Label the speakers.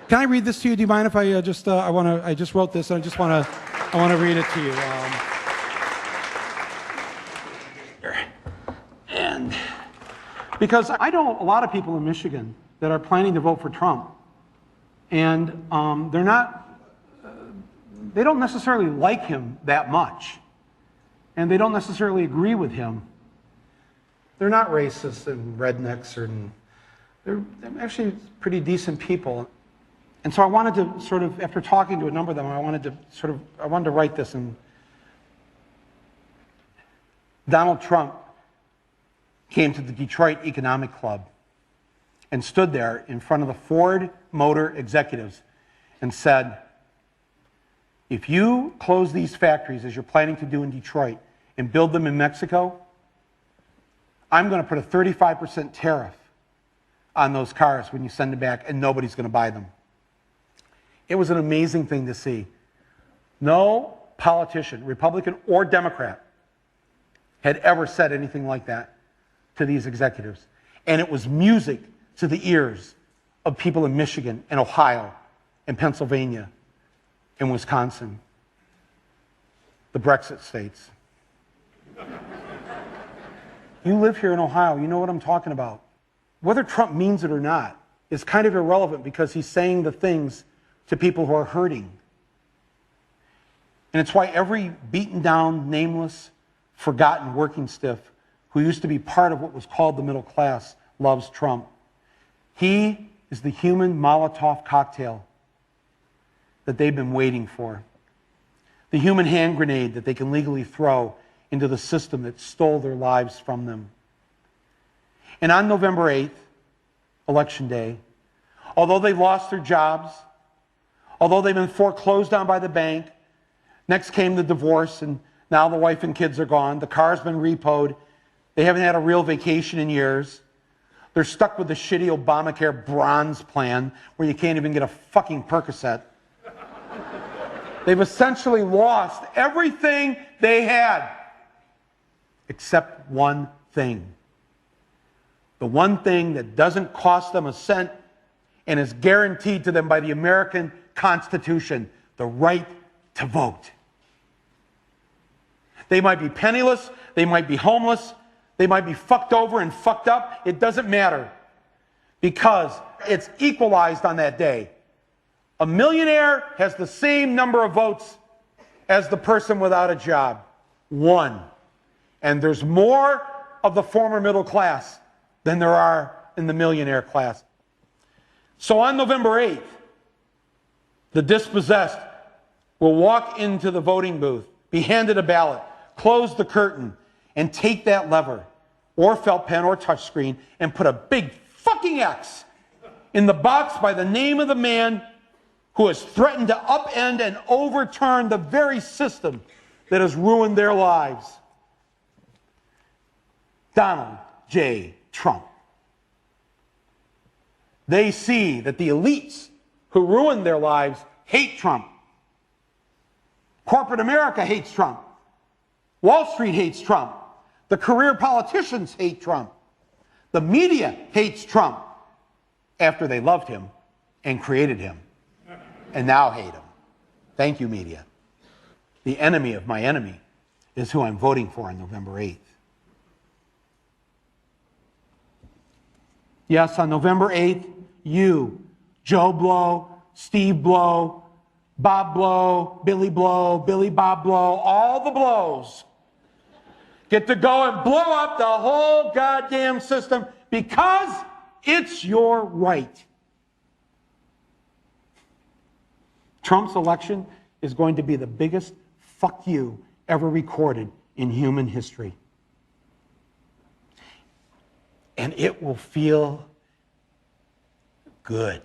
Speaker 1: Can I read this to you? Do you mind if I I just wrote this and I want to read it to you. And because I know a lot of people in Michigan that are planning to vote for Trump, and they don't necessarily like him that much, and they don't necessarily agree with him. They're not racist and rednecks, they're actually pretty decent people. And so I wanted to sort of, after talking to a number of them, I wanted to write this. And Donald Trump came to the Detroit Economic Club and stood there in front of the Ford Motor executives and said, if you close these factories as you're planning to do in Detroit and build them in Mexico, I'm going to put a 35% tariff on those cars when you send them back, and nobody's going to buy them. It was an amazing thing to see. No politician, Republican or Democrat, had ever said anything like that to these executives. And it was music to the ears of people in Michigan and Ohio and Pennsylvania and Wisconsin, the Brexit states. You live here in Ohio, you know what I'm talking about. Whether Trump means it or not is kind of irrelevant because he's saying the things to people who are hurting. And it's why every beaten down, nameless, forgotten working stiff who used to be part of what was called the middle class loves Trump. He is the human Molotov cocktail that they've been waiting for. The human hand grenade that they can legally throw into the system that stole their lives from them. And on November 8th, Election Day, although they lost their jobs, although they've been foreclosed on by the bank, next came the divorce, and now the wife and kids are gone. The car's been repoed. They haven't had a real vacation in years. They're stuck with the shitty Obamacare bronze plan where you can't even get a fucking Percocet. They've essentially lost everything they had, except one thing. The one thing that doesn't cost them a cent and is guaranteed to them by the American Constitution, the right to vote. They might be penniless, they might be homeless, they might be fucked over and fucked up. It doesn't matter because it's equalized on that day. A millionaire has the same number of votes as the person without a job. One. And there's more of the former middle class than there are in the millionaire class. So on November 8th, the dispossessed will walk into the voting booth, be handed a ballot, close the curtain, and take that lever, or felt pen or touchscreen, and put a big fucking X in the box by the name of the man who has threatened to upend and overturn the very system that has ruined their lives. Donald J. Trump. They see that the elites who ruined their lives hate Trump. Corporate America hates Trump. Wall Street hates Trump. The career politicians hate Trump. The media hates Trump after they loved him and created him and now hate him. Thank you, media. The enemy of my enemy is who I'm voting for on November 8th. Yes, on November 8th, you, Joe Blow, Steve Blow, Bob Blow, Billy Bob Blow, all the blows get to go and blow up the whole goddamn system because it's your right. Trump's election is going to be the biggest fuck you ever recorded in human history. And it will feel good.